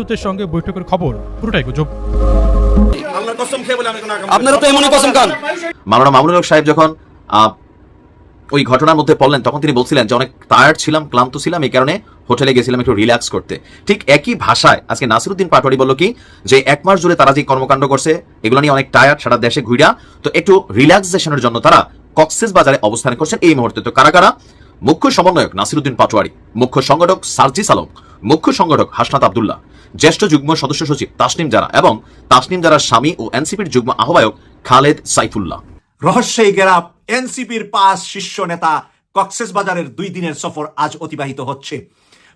ভারতের সঙ্গে বৈঠকের খবর পুরোটাই গুজব। আপনারা তো এমনই কসম খান। মাওলানা মামুনুল হক সাহেব যখন ওই ঘটনার মধ্যে পড়লেন তখন তিনি বলছিলেন যে অনেক টায়ার্ড ছিলাম, ক্লান্ত ছিলাম, এই কারণে হোটেলে গেছিলাম একটু রিল্যাক্স করতে। ঠিক একই ভাষায় আজকে নাসিরউদ্দিন পাটোয়ারি বলল কি যে 1 মাস জুড়ে তারা যে কর্মকাণ্ড করছে এগুলো নিয়ে অনেক টায়ার্ড, সারা দেশে ঘুরা, তো একটু রিল্যাক্সেশনের জন্য তারা কক্সবাজারে অবস্থান করছেন এই মুহূর্তে। তো কারা কারা? মুখ্য সমন্বয়ক নাসিরউদ্দিন পাটোয়ারি, মুখ্য সংগঠক সার্জিস আলম, মুখ্য সংগঠক হাসনাত আব্দুল্লাহ, জ্যেষ্ঠ যুগ্ম সদস্য সচিব তাসনিম জারা এবং তাসনিম জারার স্বামী ও এনসিপির যুগ্ম আহ্বায়ক খালেদ সাইফুল্লাহ। রহস্যই গেরা এনসিপির 5 শীর্ষ নেতা কক্সবাজারের 2 দিনের সফর আজ অতিবাহিত হচ্ছে।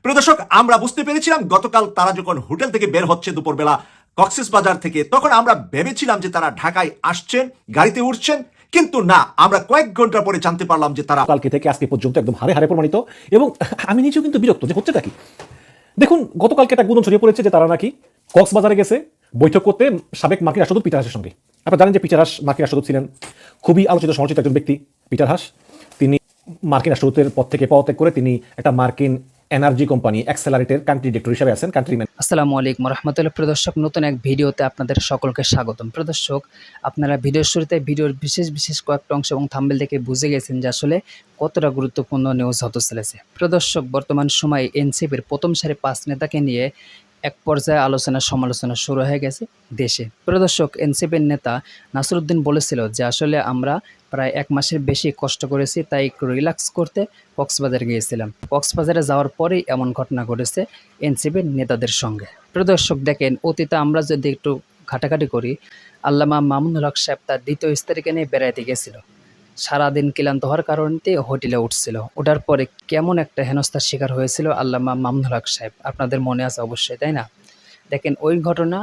প্রিয় দর্শক, আমরা বুঝতে পেরেছিলাম গতকাল তারা যখন হোটেল থেকে বের হচ্ছে দুপুরবেলা কক্সবাজার থেকে, তখন আমরা ভেবেছিলাম যে তারা ঢাকায় আসছেন, গাড়িতে উঠছেন, কিন্তু না, আমরা কয়েক ঘন্টা পরে জানতে পারলাম যে তারা কালকে থেকে আজকে পর্যন্ত একদম হারে হারে প্রমাণিত। এবং আমি নিজেও কিন্তু বিরক্ত যে হচ্ছেটা কি। দেখুন, গতকালকে একটা গুঞ্জন ছড়িয়ে পড়েছে যে তারা নাকি কক্সবাজারে গেছে বৈঠক করতে সাবেক মার্কিন রাষ্ট্রদূত পিটার হাসের সঙ্গে। আপনারা জানেন যে পিটার হাস মার্কিন রাষ্ট্রদূত ছিলেন, খুবই আলোচিত সমালোচিত একজন ব্যক্তি পিটার হাস। তিনি মার্কিন রাষ্ট্রদূতের পদ থেকে পদত্যাগ করে তিনি একটা মার্কিন এনার্জি কোম্পানি অ্যাক্সেলারেটের কান্ট্রি ডিরেক্টর হিসেবে আছেন, কান্ট্রিম্যান। আসসালামু আলাইকুম রহমতুল্লাহ। প্রদর্শক, নতুন এক ভিডিওতে আপনাদের সকলকে স্বাগতম। প্রদর্শক, আপনারা ভিডিওর শুরুতে ভিডিওর বিশেষ কয়েকটা অংশ এবং থাম্বনেল থেকে বুঝে গেছেন যে আসলে কতটা গুরুত্বপূর্ণ নিউজ হতে চলেছে। প্রদর্শক, বর্তমান সময়ে এনসিপির প্রথম সারি 5 নেতাকে নিয়ে এক পর্যায়ে সমালোচনা শুরু হয়ে গেছে দেশে। প্রদর্শক, এনসিপির নেতা নাসিরউদ্দিন বলেছিল যে আসলে আমরা প্রায় 1 মাসের বেশি কষ্ট করেছি, তাই একটু রিল্যাক্স করতে কক্সবাজারে গিয়েছিলাম। কক্সবাজারে যাওয়ার পরেই এমন ঘটনা ঘটেছে এনসিপির নেতাদের সঙ্গে। প্রদর্শক, দেখেন, অতীতে আমরা যদি একটু ঘাটাঘাটি করি, আল্লামা মামুনুল হক সাহেব তার 2য় স্ত্রীকে নিয়ে বেড়াইতে গেছিল। সারাদিন ক্লান্ত হওয়ার কারণে হোটেলে উঠছিল। ওঠার পরে কেমন একটা হেনস্থার শিকার হয়েছিল আল্লামা মামুনুল হক সাহেব, আপনাদের মনে আছে অবশ্যই, তাই না? দেখেন, ওই ঘটনা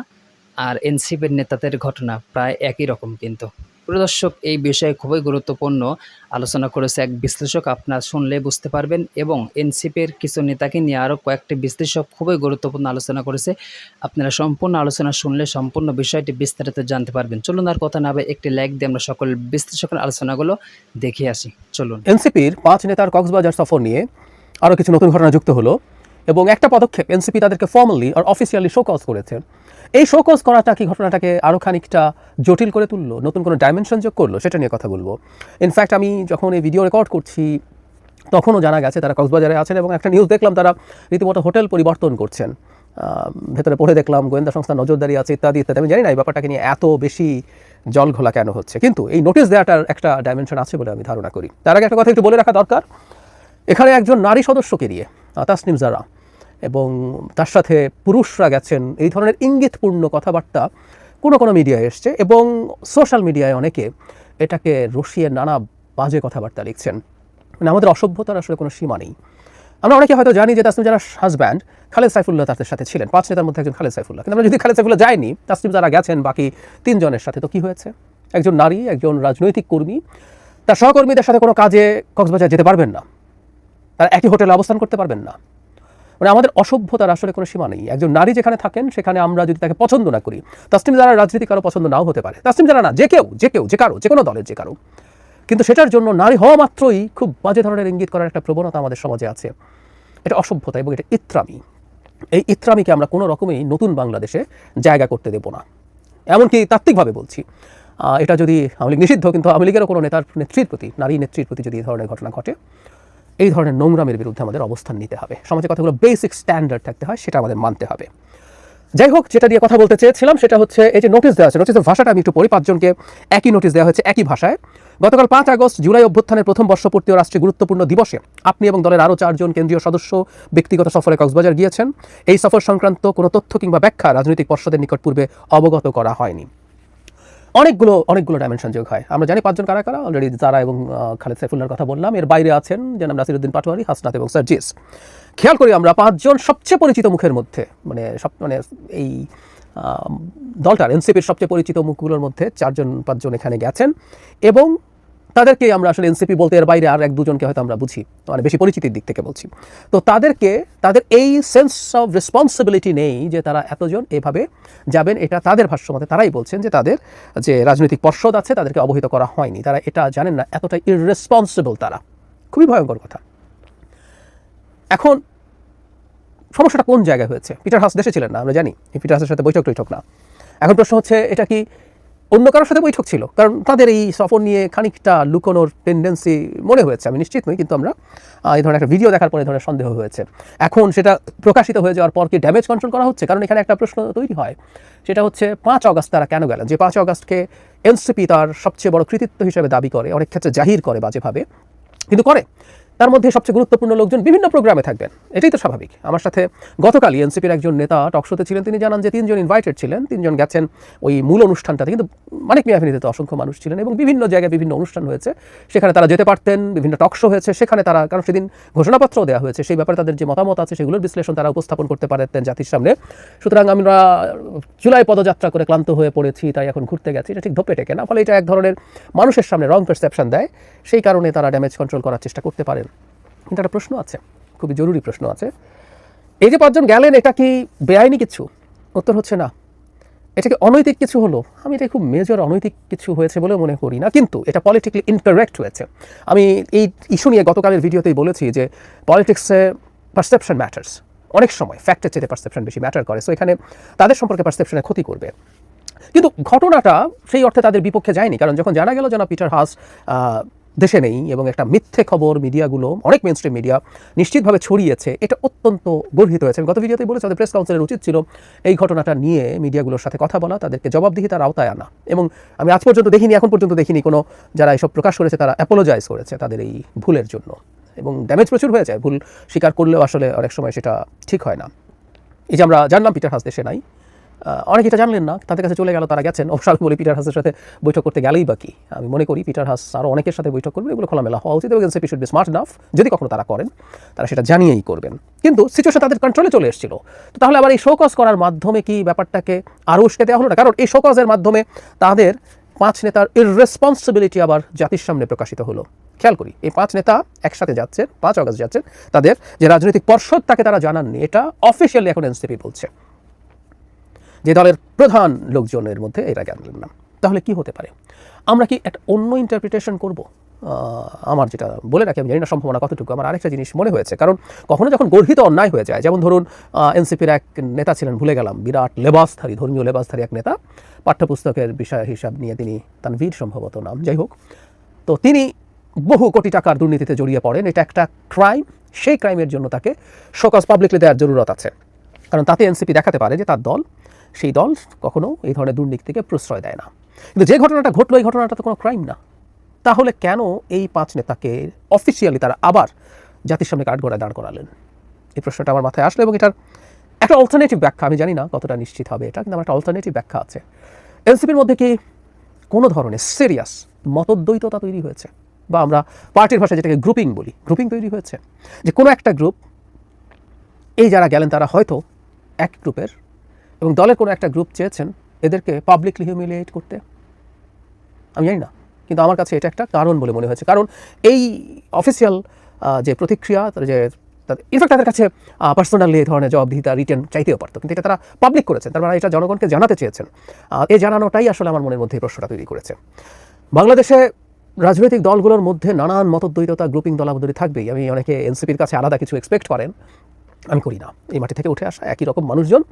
আর এনসিপির নেতাদের ঘটনা প্রায় একই রকম। কিন্তু প্রদর্শক, এই বিষয়ে খুবই গুরুত্বপূর্ণ আলোচনা করেছে এক বিশ্লেষক, আপনারা শুনলে বুঝতে পারবেন। এবং এনসিপির কিছু নেতাকে নিয়ে আরও কয়েকটি বিশ্লেষক খুবই গুরুত্বপূর্ণ আলোচনা করেছে। আপনারা সম্পূর্ণ আলোচনা শুনলে সম্পূর্ণ বিষয়টি বিস্তারিত জানতে পারবেন। চলুন আর কথা না বলে একটি লাইক দিয়ে আমরা সকল বিশ্লেষকের আলোচনাগুলো দেখে আসি। চলুন। এনসিপির 5 নেতার কক্সবাজার সফর নিয়ে আরও কিছু নতুন ঘটনা যুক্ত হলো এবং একটা পদক্ষেপ এনসিপি তাদেরকে ফর্মালি আর অফিসিয়ালি শোকজ করেছে। এই শোকজ করাটা কি ঘটনাটাকে আরও খানিকটা জটিল করে তুললো, নতুন কোনো ডাইমেনশন যোগ করলো, সেটা নিয়ে কথা বলবো। ইনফ্যাক্ট আমি যখন এই ভিডিও রেকর্ড করছি তখনও জানা গেছে তারা কক্সবাজারে আছেন এবং একটা নিউজ দেখলাম তারা রীতিমতো হোটেল পরিবর্তন করছেন। ভেতরে পড়ে দেখলাম গোয়েন্দা সংস্থা নজরদারি আছে ইত্যাদি ইত্যাদি। আমি জানি না এই ব্যাপারটাকে নিয়ে এত বেশি জল ঘোলা কেন হচ্ছে, কিন্তু এই নোটিশ দেওয়াটার একটা ডাইমেনশন আছে বলে আমি ধারণা করি। তার আগে একটা কথা একটু বলে রাখা দরকার, এখানে একজন নারী সদস্যকে নিয়ে তাসনিম জারা এবং তার সাথে পুরুষরা গেছেন, এই ধরনের ইঙ্গিতপূর্ণ কথাবার্তা কোনো মিডিয়ায় এসছে এবং সোশ্যাল মিডিয়ায় অনেকে এটাকে রসিয়ে নানা বাজে কথাবার্তা লিখছেন। মানে আমাদের অসভ্যতার আসলে কোনো সীমা নেই। আমরা অনেকে হয়তো জানি যে তাসনিম জারার হাজব্যান্ড খালেদ সাইফুল্লাহ তাদের সাথে ছিলেন, 5 নেতার মধ্যে একজন খালেদ সাইফুল্লাহ। কিন্তু আমরা যদি খালেদ সাইফুল্লাহ যায়নি, তাসনিম জারা গেছেন বাকি 3 জনের সাথে, তো কি হয়েছে? একজন নারী, একজন রাজনৈতিক কর্মী তার সহকর্মীদের সাথে কোনো কাজে কক্সবাজার যেতে পারবেন না, তারা একই হোটেলে অবস্থান করতে পারবেন না। মানে আমাদের অসভ্যতার আসলে কোনো সীমা নেই। একজন নারী যেখানে থাকেন সেখানে আমরা যদি তাকে পছন্দ না করি, তাসনিম জারার রাজনীতি কারো পছন্দ নাও হতে পারে, তাসনিম জারা না, যে কারো যে কোনো দলের যে কারো, কিন্তু সেটার জন্য নারী হওয়া মাত্রই খুব বাজে ধরনের ইঙ্গিত করার একটা প্রবণতা আমাদের সমাজে আছে। এটা অসভ্যতা এবং এটা ইত্রামি। এই ইত্রামিকে আমরা কোনো রকমেই নতুন বাংলাদেশে জায়গা করতে দেব না। এমনকি তাত্ত্বিকভাবে বলছি, এটা যদি আওয়ামী লীগ নিষিদ্ধ, কিন্তু আওয়ামী লীগেরও কোনো নেত্রীর প্রতি, নারী নেত্রীর প্রতি যদি এই ধরনের ঘটনা ঘটে, এই ধরনের নোংরামের বিরুদ্ধে আমাদের অবস্থান নিতে হবে। সমাজে কথাগুলো বেসিক স্ট্যান্ডার্ড থাকতে হয়, সেটা আমাদের মানতে হবে। যাই হোক, যেটা দিয়ে কথা বলতে চেয়েছিলাম সেটা হচ্ছে এই যে নোটিশ দেওয়া আছে, নোটিশের ভাষাটা আমি একটু পড়ি। 5 জনকে একই নোটিশ দেওয়া হয়েছে একই ভাষায়। গতকাল 5 আগস্ট জুলাই অভ্যুত্থানের প্রথম বর্ষপূর্তি ও রাষ্ট্রীয় গুরুত্বপূর্ণ দিবসে আপনি এবং দলের আরও 4 জন কেন্দ্রীয় সদস্য ব্যক্তিগত সফরে কক্সবাজার গিয়েছেন। এই সফর সংক্রান্ত কোনো তথ্য কিংবা ব্যাখ্যা রাজনৈতিক পর্ষদের নিকট পূর্বে অবগত করা হয়নি। অনেকগুলো ডাইমেনশন যোগ হয়। আমরা জানি 5 জন কারা কারা, অলরেডি জারা এবং খালেদ সাইফুল্লাহর কথা বললাম। এর বাইরে আছেন জনাব নাসিরউদ্দিন পাটোয়ারি, হাসনাত এবং সার্জিস। খেয়াল করি আমরা 5 জন সবচেয়ে পরিচিত মুখের মধ্যে, মানে এই দলটার এনসিপির সবচেয়ে পরিচিত মুখগুলোর মধ্যে 4-5 জন এখানে গেছেন এবং তাদেরকে আমরা আসলে এনসিপি বলতে এর বাইরে আর 1-2 জনকে হয়তো আমরা বুঝি, মানে বেশি পরিচিতির দিক থেকে বলছি। তো তাদের এই সেন্স অফ রেসপন্সিবিলিটি নেই যে তারা এতজন এভাবে যাবেন। এটা তাদের ভাষ্যমতে তারাই বলছেন যে তাদের যে রাজনৈতিক পর্ষদ আছে তাদেরকে অবহিত করা হয়নি, তারা এটা জানেন না, এতটাই ইররেসপন্সিবল তারা। খুবই ভয়ঙ্কর কথা। এখন সমস্যাটা কোন জায়গায় হয়েছে? পিটার হাস দেশে ছিলেন না, আমরা জানি। এই পিটার হাসের সাথে বৈঠক না। এখন প্রশ্ন হচ্ছে, এটা কি অন্য কারোর সাথে বৈঠক ছিল? কারণ তাদের এই সফর নিয়ে খানিকটা লুকোনোর টেন্ডেন্সি মনে হয়েছে, আমি নিশ্চিত নই, কিন্তু আমরা এই ধরনের একটা ভিডিও দেখার পরে এই ধরনের সন্দেহ হয়েছে। এখন সেটা প্রকাশিত হয়ে যাওয়ার পর কি ড্যামেজ কন্ট্রোল করা হচ্ছে? কারণ এখানে একটা প্রশ্ন তৈরি হয়, সেটা হচ্ছে 5 অগস্ট তারা কেন গেলেন? যে 5 অগস্টকে এনসিপি তার সবচেয়ে বড় কৃতিত্ব হিসেবে দাবি করে, অনেক ক্ষেত্রে জাহির করে বাজেভাবে, কিন্তু করে। তার মধ্যে সবচেয়ে গুরুত্বপূর্ণ লোকজন বিভিন্ন প্রোগ্রামে থাকবেন, এটাই তো স্বাভাবিক। আমার সাথে গতকালই এনসিপির একজন নেতা টকশোতে ছিলেন, তিনি জানান যে 3 জন ইনভাইটেড ছিলেন, 3 জন গেছেন ওই মূল অনুষ্ঠানটাতে, কিন্তু মানিক মিয়া এভিনিউতে অসংখ্য মানুষ ছিলেন এবং বিভিন্ন জায়গায় বিভিন্ন অনুষ্ঠান হয়েছে, সেখানে তারা যেতে পারতেন, বিভিন্ন টকশো হয়েছে সেখানে তারা, কারণ সেদিন ঘোষণাপত্রও দেওয়া হয়েছে, সেই ব্যাপারে তাদের যে মতামত আছে সেগুলোর বিশ্লেষণ তারা উপস্থাপন করতে পারতেন জাতির সামনে। সুতরাং আমরা জুলাই পদযাত্রা করে ক্লান্ত হয়ে পড়েছি, তাই এখন ঘুরতে গেছি, এটা ঠিক ধোপে টেকে না, ফলে এটা এক ধরনের মানুষের সামনে রং পারসেপশন দেয়, সেই কারণে তারা ড্যামেজ কন্ট্রোল করার চেষ্টা করতে পারেন। কিন্তু একটা প্রশ্ন আছে, খুবই জরুরি প্রশ্ন আছে, এই যে 5 জন গেলেন, এটা কি বেআইনি কিছু? উত্তর হচ্ছে না। এটা কি অনৈতিক কিছু হলো? আমি এটা খুব মেজর অনৈতিক কিছু হয়েছে বলে মনে করি না, কিন্তু এটা পলিটিক্যালি ইনকারেক্ট হয়েছে। আমি এই ইস্যু নিয়ে গতকালের ভিডিওতেই বলেছি যে পলিটিক্সে পারসেপশন ম্যাটার্স, অনেক সময় ফ্যাক্টের চেয়ে পারসেপশন বেশি ম্যাটার করে, সো এখানে তাদের সম্পর্কে পারসেপশনে ক্ষতি করবে। কিন্তু ঘটনাটা সেই অর্থে তাদের বিপক্ষে যায়নি, কারণ যখন জানা গেল জনাব পিটার হাস দেশে নেই এবং একটা মিথ্যে খবর মিডিয়াগুলো, অনেক মেইনস্ট্রিম মিডিয়া নিশ্চিতভাবে ছড়িয়েছে, এটা অত্যন্ত গর্হিত হয়েছে। গত ভিডিওতেই বলেছে আমাদের প্রেস কাউন্সিলের উচিত ছিল এই ঘটনাটা নিয়ে মিডিয়াগুলোর সাথে কথা বলা, তাদেরকে জবাবদিহিতার আওতায় আনা, এবং আমি আজ পর্যন্ত দেখিনি, এখন পর্যন্ত দেখিনি কোনো যারা এসব প্রকাশ করেছে তারা অ্যাপোলোজাইজ করেছে তাদের এই ভুলের জন্য। এবং ড্যামেজ প্রচুর হয়ে যায়, ভুল স্বীকার করলেও আসলে অনেক সময় সেটা ঠিক হয় না। এই যে আমরা জানলাম পিটার হাস দেশে নাই, অনেকে এটা জানলেন না, তাদের কাছে চলে গেল, তারা গেছেন। অবশ্য আমি বলি পিটার হাসের সাথে বৈঠক করতে গেলেই বা কি, আমি মনে করি পিটার হাস আরও অনেকের সাথে বৈঠক করবেন, এগুলো খোলামেলা হওয়া উচিত, এবং NCP should be smart enough, যদি কখনো তারা করেন তারা সেটা জানিয়েই করবেন। কিন্তু সিচুয়েশন তাদের কন্ট্রোলে চলে এসেছিল, তো তাহলে আবার এই শোকজ করার মাধ্যমে কি ব্যাপারটাকে আরও উস্কে দেওয়া হলো না? কারণ এই শোকজের মাধ্যমে তাদের 5 নেতার ইররেসপন্সিবিলিটি আবার জাতির সামনে প্রকাশিত হলো। খেয়াল করি, এই 5 নেতা একসাথে যাচ্ছেন, 5 অগস্ট যাচ্ছেন, তাদের যে রাজনৈতিক পর্ষদ তাকে তারা জানাননি, এটা অফিসিয়ালি এখন এনসিপি বলছে যে দলের প্রধান লোকজনের মধ্যে এরা জানলেন না। তাহলে কি হতে পারে? আমরা কি একটা অন্য ইন্টারপ্রিটেশন করব? আমার যেটা বলে রাখি, আমি জানি না সম্ভাবনা কতটুকু, আমার আরেকটা জিনিস মনে হয়েছে, কারণ কখনো যখন গর্হিত অন্যায় হয়ে যায়, যেমন ধরুন এনসিপির এক নেতা ছিলেন, ভুলে গেলাম, বিরাট লেবাসধারী, ধর্মীয় লেবাসধারী এক নেতা, পাঠ্যপুস্তকের বিষয় হিসাব নিয়ে তিনি, তানভীর সম্ভবত নাম, যাই হোক, তো তিনি বহু কোটি টাকার দুর্নীতিতে জড়িয়ে পড়েন, এটা একটা ক্রাইম, সেই ক্রাইমের জন্য তাকে শোকজ পাবলিকলি দেওয়ার জরুরত আছে, কারণ তাতে এনসিপি দেখাতে পারে যে তার দল, সেই দল কখনো এই ধরনের দুর্নীতিকে প্রশ্রয় দেয় না। কিন্তু যে ঘটনাটা ঘটলো, এই ঘটনাটা তো কোনো ক্রাইম না, তাহলে কেন এই 5 নেতাকে অফিসিয়ালি তারা আবার জাতির সামনে কাঠগড়ায় দাঁড় করালেন? এই প্রশ্নটা আমার মাথায় আসলো, এবং এটার একটা অল্টারনেটিভ ব্যাখ্যা, আমি জানি না কতটা নিশ্চিত হবে এটা, কিন্তু আমার একটা অল্টারনেটিভ ব্যাখ্যা আছে। এনসিপির মধ্যে কি কোনো ধরনের সিরিয়াস মতদ্বৈততা তৈরি হয়েছে, বা আমরা পার্টির ভাষায় যেটাকে গ্রুপিং বলি, গ্রুপিং তৈরি হয়েছে, যে কোনো একটা গ্রুপ, এই যারা গেলেন তারা হয়তো এক গ্রুপের, এবং দলের কোনো একটা গ্রুপ চেয়েছেন এদেরকে পাবলিকলি হিউমিলিয়েট করতে, আমি জানি না, কিন্তু আমার কাছে এটা একটা কারণ বলে মনে হয়েছে। কারণ এই অফিসিয়াল যে প্রতিক্রিয়া, যে ইনফ্যাক্ট তাদের কাছে পার্সোনালি এই ধরনের জবাবদিহিতা রিটেন চাইতেও পারতো, কিন্তু এটা তারা পাবলিক করেছেন, তার মানে এটা জনগণকে জানাতে চেয়েছেন। এই জানানোটাই আসলে আমার মনের মধ্যে এই প্রশ্নটা তৈরি করেছে। বাংলাদেশে রাজনৈতিক দলগুলোর মধ্যে নানান মতদ্বৈততা, গ্রুপিং, দলাবদলি থাকবেই। আমি অনেকে এনসিপির কাছে আলাদা কিছু এক্সপেক্ট করেন, আমি করি না। এই মাটি থেকে উঠে আসা একই রকম মানুষজন,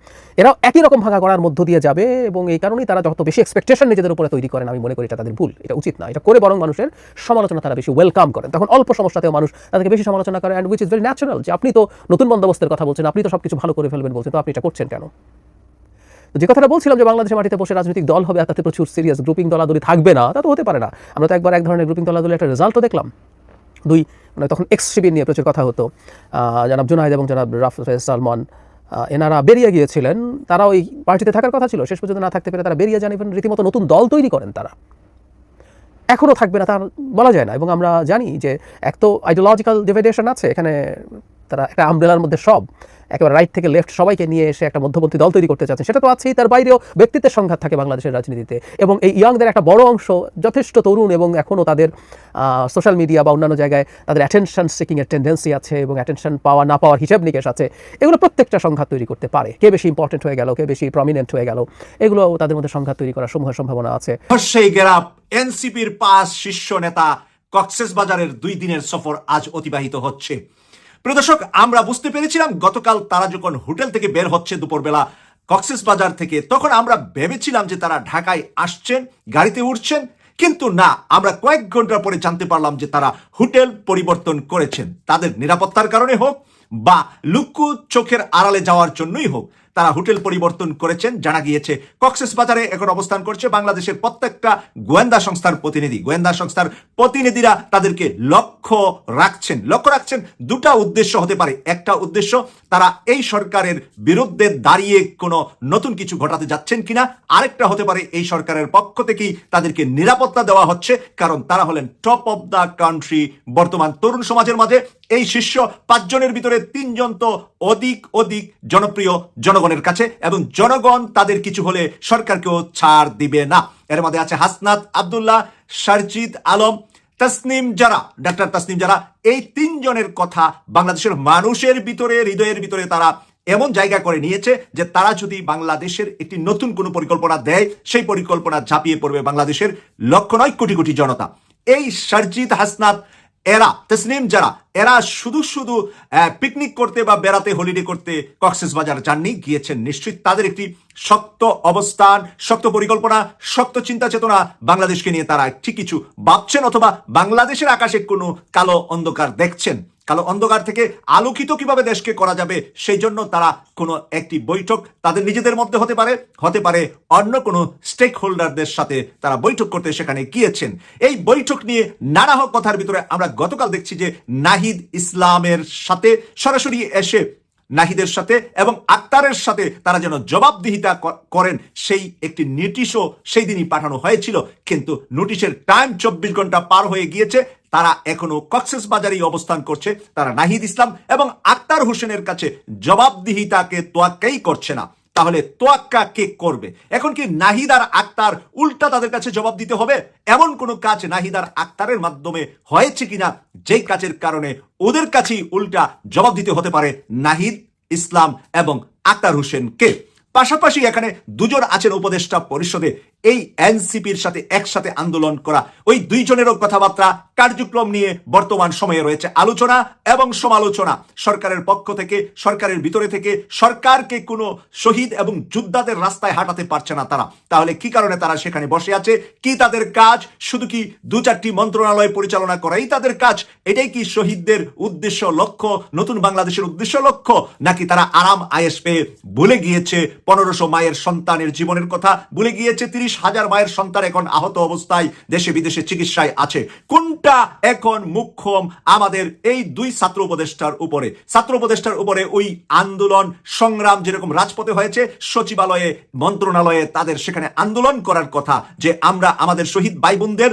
এরাও একই রকম ভাঙা করার মধ্য দিয়ে যাবে, এবং এই কারণেই তারা যত বেশি এক্সপেকটেশন নিজেদের উপরে তৈরি করেন, আমি মনে করি এটা তাদের ভুল, এটা উচিত না। এটা করে বরং মানুষের সমালোচনা তারা বেশি ওয়েলকাম করেন, তখন অল্প সমস্যাতেও মানুষ তাদেরকে বেশি সমালোচনা করে, and which is very natural. যে আপনি তো নতুন বন্দোবস্তের কথা বলছেন, আপনি তো সব কিছু ভালো করে ফেলবেন বলছেন, তো আপনি এটা করছেন কেন? তো যে কথাটা বলছিলাম যে বাংলাদেশের মাটিতে বসে রাজনৈতিক দল হবে আর তাতে প্রচুর সিরিয়াস গ্রুপিং দলাদলি থাকবে না, তা তো হতে পারে না। আমরা তো একবার এক ধরনের গ্রুপিং দলাদলি একটা রেজাল্টও দেখলাম। মানে তখন এক্স শিবির নিয়ে প্রচুর কথা হতো, জনাব জুনায়েদ এবং জনাব রাফেজ সালমান এনারা বেরিয়ে গিয়েছিলেন, তারা ওই পার্টিতে থাকার কথা ছিল, শেষ পর্যন্ত না থাকতে পেরে তারা বেরিয়ে যান, এবং রীতিমতো নতুন দল তৈরি করেন। তারা এখনও থাকবে না তা বলা যায় না, এবং আমরা জানি যে এক তো আইডিওলজিক্যাল ডিভাইডেশন আছে এখানে, তারা একটা আমব্রেলার মধ্যে সব একেবারে রাইট থেকে লেফট সবাইকে নিয়ে এসে একটা মধ্যপন্থী দল তৈরি করতে চাচ্ছেন, সেটা তো আছেই। তার বাইরেও ব্যক্তিত্বের সংঘাত থাকে বাংলাদেশের রাজনীতিতে, এবং এই ইয়াংদের একটা বড় অংশ যথেষ্ট তরুণ, এবং এখনও তাদের সোশ্যাল মিডিয়া বা অন্যান্য জায়গায় তাদের অ্যাটেনশন সিকিংয়ের টেন্ডেন্সি আছে, এবং অ্যাটেনশন পাওয়া না পাওয়ার হিসাব নিকেশ আছে। এগুলো প্রত্যেকটা সংঘাত তৈরি করতে পারে, কে বেশি ইম্পর্টেন্ট হয়ে গেল, কে বেশি প্রমিনেন্ট হয়ে গেল, এগুলো তাদের মধ্যে সংঘাত তৈরি করার সমূহ সম্ভাবনা আছে। সেই গেরাপ এনসিপির 5 শীর্ষ নেতা কক্সবাজারের 2 দিনের সফর আজ অতিবাহিত হচ্ছে। প্রিয় দর্শক, আমরা বুঝতে পেরেছিলাম গতকাল তারা যখন হোটেল থেকে বের হচ্ছে দুপুরবেলা কক্সবাজার থেকে, তখন আমরা ভেবেছিলাম যে তারা ঢাকায় আসছেন, গাড়িতে উঠছেন, কিন্তু না, আমরা কয়েক ঘন্টা পরে জানতে পারলাম যে তারা হোটেল পরিবর্তন করেছেন। তাদের নিরাপত্তার কারণে হোক বা লুকু চোখের আড়ালে যাওয়ার জন্যই হোক, তারা হোটেল পরিবর্তন করেছেন। জানা গিয়েছে কক্সবাজারে এখন অবস্থান করছে বাংলাদেশের প্রত্যেকটা গোয়েন্দা সংস্থার প্রতিনিধি। গোয়েন্দা সংস্থার প্রতিনিধিরা তাদেরকে লক্ষ্য রাখছেন। দুটা উদ্দেশ্য হতে পারে। একটা উদ্দেশ্য, তারা এই সরকারের বিরুদ্ধে দাঁড়িয়ে কোনো নতুন কিছু ঘটাতে যাচ্ছেন কিনা। আরেকটা হতে পারে, এই সরকারের পক্ষ থেকেই তাদেরকে নিরাপত্তা দেওয়া হচ্ছে, কারণ তারা হলেন টপ অফ দ্য কান্ট্রি বর্তমান তরুণ সমাজের মাঝে। এই শীর্ষ 5 জনের ভিতরে 3 জন তো অধিক জনপ্রিয় জনগণের কাছে, এবং জনগণ তাদের কিছু হলে সরকারকেও ছাড় দিবে না। এর মধ্যে আছে হাসনাত আব্দুল্লাহ, সারজিদ আলম, তাসনিম জারা, ডাক্তার তাসনিম জারা। এই 3 জনের কথা বাংলাদেশের মানুষের ভিতরে, হৃদয়ের ভিতরে তারা এমন জায়গা করে নিয়েছে যে তারা যদি বাংলাদেশের একটি নতুন কোনো পরিকল্পনা দেয়, সেই পরিকল্পনা ঝাঁপিয়ে পড়বে বাংলাদেশের লক্ষ নয় কোটি জনতা। এই সারজিদ, হাসনাত, এরা, তসনিম যারা, এরা শুধু পিকনিক করতে বা বেড়াতে, হলিডে করতে কক্সবাজার যাননি, গিয়েছেন নিশ্চিত তাদের একটি শক্ত অবস্থান, শক্ত পরিকল্পনা, শক্ত চিন্তা চেতনা বাংলাদেশকে নিয়ে তারা ঠিক কিছু ভাবছেন, অথবা বাংলাদেশের আকাশে কোনো কালো অন্ধকার দেখছেন। কালো অন্ধকার থেকে আলোকিত কিভাবে দেশকে করা যাবে, সেই জন্য তারা কোনো একটি বৈঠক তাদের নিজেদের মধ্যে হতে পারে অন্য কোনো স্টেক হোল্ডারদের সাথে তারা বৈঠক করতে সেখানে গিয়েছেন। এই বৈঠক নিয়ে নানা কথার ভিতরে আমরা গতকাল দেখছি যে নাহিদ ইসলামের সাথে সরাসরি এসে, নাহিদের সাথে এবং আক্তারের সাথে তারা যেন জবাবদিহিতা করেন, সেই একটি নোটিশও সেই দিনই পাঠানো হয়েছিল, কিন্তু নোটিশের টাইম 24 ঘন্টা পার হয়ে গিয়েছে। তারা এখনো কক্সবাজারেই অবস্থান করছে। তারা নাহিদ ইসলাম এবং আক্তার হোসেনের কাছে জবাবদিহিতাকে তোয়াক্কাই করছে না। তাহলে তোয়াক্কা কে করবে? এখন কি নাহিদ আর আক্তার উল্টা তাদের কাছে জবাব দিতে হবে? এমন কোন কাজ নাহিদ আর আক্তারের মাধ্যমে হয়েছে কিনা যেই কাজের কারণে ওদের কাছেই উল্টা জবাব দিতে হতে পারে নাহিদ ইসলাম এবং আক্তার হোসেনকে? পাশাপাশি এখানে 2 জন আছেন উপদেষ্টা পরিষদে, এই এনসিপির সাথে একসাথে আন্দোলন করা। ওই 2 জনেরও কথাবার্তা, কার্যক্রম নিয়ে বর্তমান সময়ে রয়েছে আলোচনা এবং সমালোচনা। সরকারের পক্ষ থেকে, সরকারের ভিতরে থেকে সরকারকে কোনো শহীদ এবং যোদ্ধাদের রাস্তায় হাঁটাতে পারছে না তারা। তাহলে কি কারণে তারা সেখানে বসে আছে? কি তাদের কাজ? শুধু কি 2-4টি মন্ত্রণালয় পরিচালনা করাই তাদের কাজ? এটাই কি শহীদদের উদ্দেশ্য, লক্ষ্য, নতুন বাংলাদেশের উদ্দেশ্য, লক্ষ্য? নাকি তারা আরাম আয়েশ পেয়ে ভুলে গিয়েছে 1500 মায়ের সন্তানের জীবনের কথা, ভুলে গিয়েছে 30,000 মায়ের সন্তান এখন আহত অবস্থায় দেশে বিদেশে চিকিৎসায় আছে? কোনটা এখন মুখ্যম আমাদের এই 2 ছাত্র উপদেষ্টার উপরে? ওই আন্দোলন সংগ্রাম যেরকম রাজপথে হয়েছে, সচিবালয়ে, মন্ত্রণালয়ে তাদের সেখানে আন্দোলন করার কথা যে আমরা আমাদের শহীদ ভাই বোনদের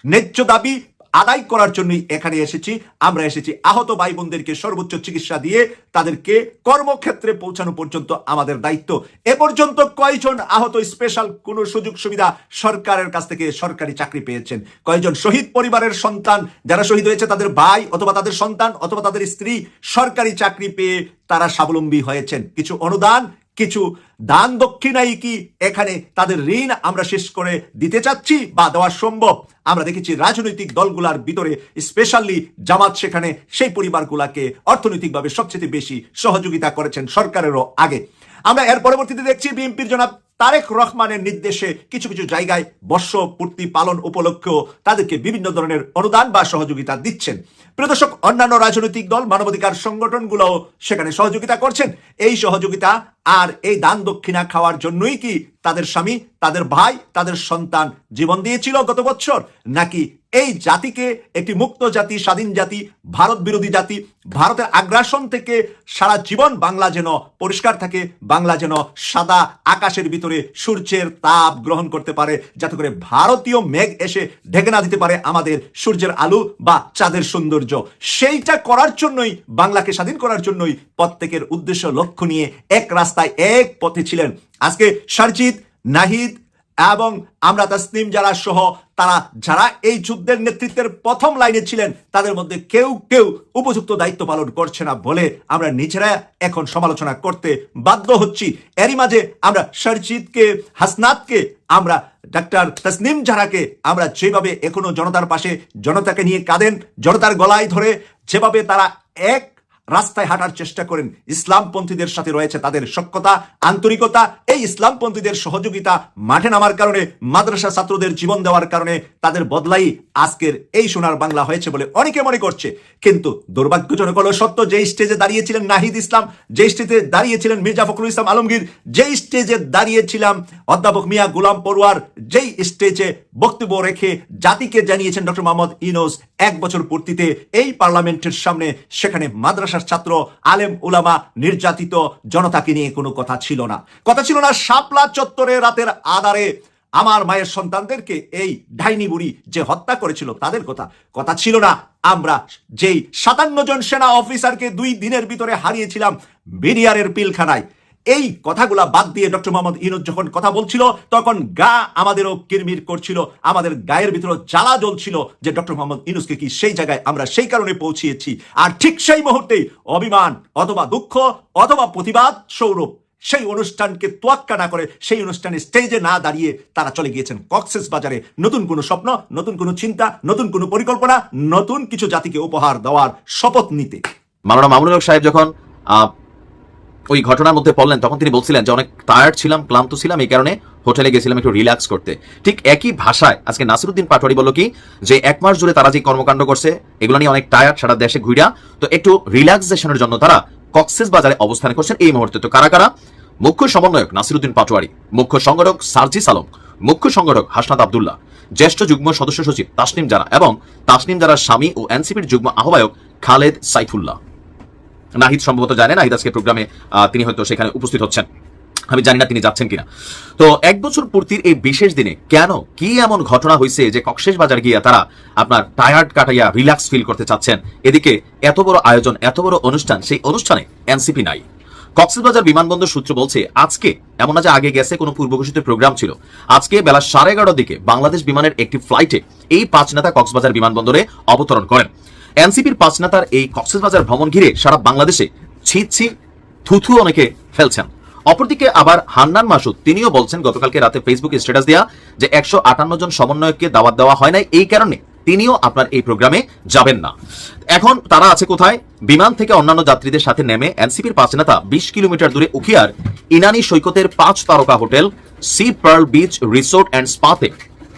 ন্যায্য দাবি আদায় করার জন্যই এখানে এসেছি। আমরা এসেছি আহত ভাই বোনদেরকে সর্বোচ্চ চিকিৎসা দিয়ে তাদেরকে কর্মক্ষেত্রে পৌঁছানো পর্যন্ত আমাদের দায়িত্ব। এ পর্যন্ত কয়জন আহত স্পেশাল কোন সুযোগ সুবিধা সরকারের কাছ থেকে সরকারি চাকরি পেয়েছেন? কয়জন শহীদ পরিবারের সন্তান যারা শহীদ হয়েছে তাদের ভাই অথবা তাদের সন্তান অথবা তাদের স্ত্রী সরকারি চাকরি পেয়ে তারা স্বাবলম্বী হয়েছেন? কিছু অনুদান, কিছু দান দক্ষিণাই কি এখানে তাদের ঋণ আমরা শেষ করে দিতে চাচ্ছি বা দেওয়া সম্ভব? আমরা দেখেছি রাজনৈতিক দলগুলার ভিতরে স্পেশালি জামাত সেখানে সেই পরিবারগুলাকে অর্থনৈতিকভাবে সবচেয়ে বেশি সহযোগিতা করেছেন সরকারেরও আগে। আমরা এর পরবর্তীতে দেখছি বিএনপির জনাব তারেক রহমানের নির্দেশে কিছু জায়গায় বর্ষপূর্তি পালন উপলক্ষেও তাদেরকে বিভিন্ন ধরনের অনুদান বা সহযোগিতা দিচ্ছেন। প্রিয় দর্শক, অন্যান্য রাজনৈতিক দল, মানবাধিকার সংগঠনগুলোও সেখানে সহযোগিতা করছেন। এই সহযোগিতা আর এই দান দক্ষিণা খাওয়ার জন্যই কি তাদের স্বামী, তাদের ভাই, তাদের সন্তান জীবন দিয়েছিল গত বছর? নাকি এই জাতিকে একটি মুক্ত জাতি, স্বাধীন জাতি, ভারত বিরোধী জাতি, ভারতের আগ্রাসন থেকে সারা জীবন বাংলা যেন পরিষ্কার থাকে, বাংলা যেন সাদা আকাশের ভিতরে সূর্যের তাপ গ্রহণ করতে পারে, যাতে করে ভারতীয় মেঘ এসে ঢেকে না দিতে পারে আমাদের সূর্যের আলো বা চাঁদের সৌন্দর্য? সেইটা করার জন্যই, বাংলাকে স্বাধীন করার জন্যই প্রত্যেকের উদ্দেশ্য লক্ষ্য নিয়ে এক রাস্তায়, এক পথে ছিলেন। আজকে সারজিদ, নাহিদ এবং আমরা তাসনিম যারা সহ তারা যারা এই যুদ্ধের নেতৃত্বের প্রথম লাইনে ছিলেন, তাদের মধ্যে কেউ উপযুক্ত দায়িত্ব পালন করছে না বলে আমরা নিজেরা এখন সমালোচনা করতে বাধ্য হচ্ছি। এরই মাঝে আমরা সারজিদকে, হাসনাতকে, আমরা ডাক্তার তাসনিম জারাকে আমরা যেভাবে এখনো জনতার পাশে, জনতাকে নিয়ে কাঁদেন, জনতার গলায় ধরে যেভাবে তারা এক রাস্তায় হাঁটার চেষ্টা করেন, ইসলামপন্থীদের সাথে রয়েছে তাদের সখ্যতা, আন্তরিকতা, এই ইসলামপন্থীদের সহযোগিতা মাঠে নামার কারণে, মাদ্রাসা ছাত্রদের জীবন দেওয়ার কারণে তাদের বদলাই আজকের এই সোনার বাংলা হয়েছে বলে অনেকে মনে করছে। কিন্তু দুর্ভাগ্যজনক হলো সত্য, যে স্টেজে দাঁড়িয়েছিলেন নাহিদ ইসলাম, যে স্টেজে দাঁড়িয়েছিলেন মির্জা ফখরুল ইসলাম আলমগীর, যেই স্টেজে দাঁড়িয়েছিলাম অধ্যাপক মিয়া গোলাম পরোয়ার, যেই স্টেজে বক্তব্য রেখে জাতিকে জানিয়েছেন ডক্টর মোহাম্মদ ইউনূস 1 বছর পূর্তিতে এই পার্লামেন্টের সামনে, সেখানে মাদ্রাসার ছাত্র, আলেম উলামা, নির্যাতিত জনতাকে নিয়ে কোনো কথা ছিল না। কথা ছিল না শাপলা চত্বরে রাতের আধারে আমার মায়ের সন্তানদেরকে এই ডাইনি বুড়ি যে হত্যা করেছিল তাদের কথা ছিল না আমরা যেই 57 জন সেনা অফিসারকে 2 দিনের ভিতরে হারিয়েছিলাম বিডিআরের পিলখানায়। এই কথাগুলা বাদ দিয়ে ডক্টর মোহাম্মদ ইউনূস যখন কথা বলছিল তখন গা আমাদেরও কিরমির করছিল, আমাদের গায়ের ভিতরে জ্বালা জ্বলছিল যে ডক্টর মোহাম্মদ ইউনূসকে কি সেই জায়গায় আমরা সেই কারণে পৌঁছিয়েছি। আর ঠিক সেই মুহূর্তেই অভিমান অথবা দুঃখ অথবা প্রতিবাদ সৌরভ সেই অনুষ্ঠানকে তোয়াক্কা না করে, সেই অনুষ্ঠানে স্টেজে না দাঁড়িয়ে তারা চলে গিয়েছেন কক্সবাজারে নতুন কোনো স্বপ্ন, নতুন কোনো চিন্তা, নতুন কোনো পরিকল্পনা, নতুন কিছু জাতিকে উপহার দেওয়ার শপথ নিতে। মাওলানা মামুনুল হক সাহেব যখন ওই ঘটনার মধ্যে পড়লেন তখন তিনি বলছিলেন যে অনেক টায়ার্ড ছিলাম, ক্লান্ত ছিলাম, এই কারণে হোটেলে গেছিলাম একটু রিল্যাক্স করতে। ঠিক একই ভাষায় আজকে নাসিরউদ্দিন পাটোয়ারি বলল কি যে 1 মাস জুড়ে তারা যে কর্মকাণ্ড করছে এগুলো নিয়ে অনেক টায়ার্ড, সারা দেশে ঘুরা, তো একটু রিল্যাক্সেশনের জন্য তারা কক্সবাজারে অবস্থান করছেন এই মুহূর্তে। তো কারা কারা? মুখ্য সমন্বয়ক নাসিরউদ্দিন পাটোয়ারি, মুখ্য সংগঠক সার্জিস আলম, মুখ্য সংগঠক হাসনাত আব্দুল্লাহ, জ্যেষ্ঠ যুগ্ম সদস্য সচিব তাসনিম জারা এবং তাসনিম জারার স্বামী ও এনসিপির যুগ্ম আহ্বায়ক খালেদ সাইফুল্লাহ। নাহিদ সম্ভবত জানেন, নাহিদ আজকে প্রোগ্রামে তিনি হয়তো সেখানে উপস্থিত হচ্ছেন, আমি জানি না তিনি যাচ্ছেন কিনা। তো 1 বছর পূর্তির এই বিশেষ দিনে কেন কি এমন ঘটনা হয়েছে যে কক্সবাজার গিয়ে তারা আপনার টায়ার্ড কাটাইয়া রিল্যাক্স ফিল করতে চাচ্ছেন? এদিকে এত বড় আয়োজন, এত বড় অনুষ্ঠান, সেই অনুষ্ঠানে এনসিপি নাই। কক্সবাজার বিমানবন্দর সূত্র বলছে আজকে এমন না যে আগে গেছে কোনো পূর্বঘোষিত প্রোগ্রাম ছিল, আজকে বেলা 11:30 দিকে বাংলাদেশ বিমানের একটি ফ্লাইটে এই 5 নেতা কক্সবাজার বিমানবন্দরে অবতরণ করেন। এনসিপির 5 নেতার এই কক্সবাজার ভ্রমণ ঘিরে সারা বাংলাদেশে ছি থুথু অনেকে ফেলছেন। অপরদিকে আবার হান্নান মাসুদ তিনিও বলছেন গতকালকে রাতে ফেসবুকে স্ট্যাটাস দেয়া যে 158 জন সমন্বয়ককে দাওয়াত দেওয়া হয় নাই, এই কারণে তিনিও আপনার এই প্রোগ্রামে যাবেন না। এখন তারা আছে কোথায়? বিমান থেকে অন্যান্য যাত্রীদের সাথে নেমে এনসিপির 5 নেতা 20 কিলোমিটার দূরে উখিয়ার ইনানি সৈকতের 5 তারকা hotel sea pearl beach resort and স্পাতে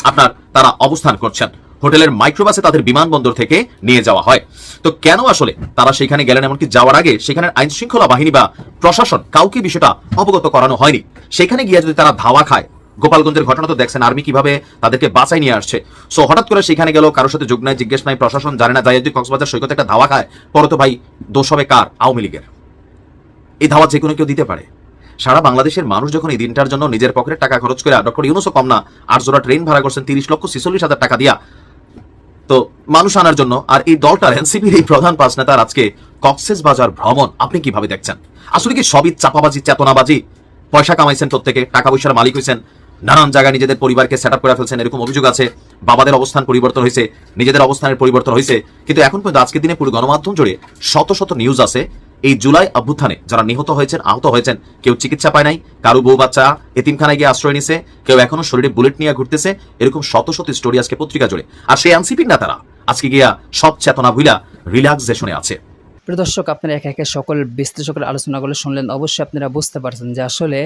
আপনার তারা অবস্থান করছেন। হোটেলের মাইক্রোবাসে তাদের বিমানবন্দর থেকে নিয়ে যাওয়া হয়। তো কেন আসলে তারা সেখানে গেলেন? এমনকি যাওয়ার আগে সেখানের আইন শৃঙ্খলা বাহিনী বা প্রশাসন কাউকে বিষয়টা অবগত করানো হয়নি। সেখানে গিয়ে যদি তারা ধাওয়া খায়, গোপালগঞ্জের ঘটনা তো দেখছেন, আর্মি কিভাবে তাদেরকে বাঁচাই নিয়ে আসছে। সো হঠাৎ করে সেখানে গেল, কারোর সাথে যোগ নাই, জিজ্ঞেস নাই, প্রশাসন জানে না, যাই যদি কক্সবাজার সৈকতে একটা ধাওয়া খায় পরে তো ভাই দোষ হবে কার? আওয়ামী লীগের। এই ধাওয়া যে কোনো কেউ দিতে পারে। সারা বাংলাদেশের মানুষ যখন এই দিনটার জন্য নিজের পকেটের টাকা খরচ করে, ডক্টর ইউনূসও কম না, 8 জোড়া ট্রেন ভাড়া করছেন 30,46,000 টাকা দিয়া, তো মানুষ আনার জন্য। আর এই দলটার এনসিপির এই প্রধান 5 নেতার আজকে কক্সবাজার ভ্রমণ আপনি কিভাবে দেখছেন? আসলে কি সবই চাপাবাজি, চেতনাবাজি? পয়সা কামাইছেন প্রত্যেকে, টাকা পয়সার মালিক হয়েছেন, নানান জায়গায় নিজেদের পরিবারকে সেট আপ করে ফেলছেন, এরকম অভিযোগ আছে। বাবাদের অবস্থান পরিবর্তন হয়েছে, নিজেদের অবস্থানের পরিবর্তন হয়েছে, কিন্তু এখন পর্যন্ত আজকের দিনে পুরো গণমাধ্যম জুড়ে শত শত নিউজ আছে এই জুলাই অভ্যুত্থানে যারা নিহত হয়েছেন, আহত হয়েছেন, কেউ চিকিৎসা পায় নাই, কারো বউ বাচ্চা এতিমখানায় গিয়ে আশ্রয় নিছে, কেউ এখনো শরীরে বুলেট নিয়ে ঘুরতেছে, এরকম শত শত স্টোরি আজকে পত্রিকা জুড়ে। আর সেই এনসিপির নেতারা আজকে গিয়া সব চেতনা ভুইলা রিল্যাক্সেশনে আছে। প্রিয় দর্শক, আপনারা একে একে সকল বিশ্লেষকের আলোচনাগুলো শুনলেন। অবশ্যই আপনারা বুঝতে পারছেন যে আসলে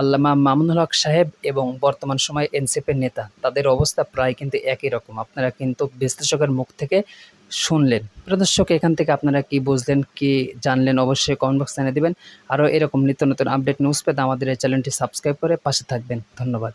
আল্লামা মামুনুল হক সাহেব এবং বর্তমান সময়ে এনসিপির নেতা তাদের অবস্থা প্রায় কিন্তু একই রকম। আপনারা কিন্তু বিশ্লেষকের মুখ থেকে শুনলেন। প্রিয় দর্শক, এখান থেকে আপনারা কি বুঝলেন, কি জানলেন, অবশ্যই কমেন্ট বক্সে জানিয়ে দেবেন। আরও এরকম নিত্য নতুন আপডেট নিউজ পেতে আমাদের এই চ্যানেলটি সাবস্ক্রাইব করে পাশে থাকবেন। ধন্যবাদ।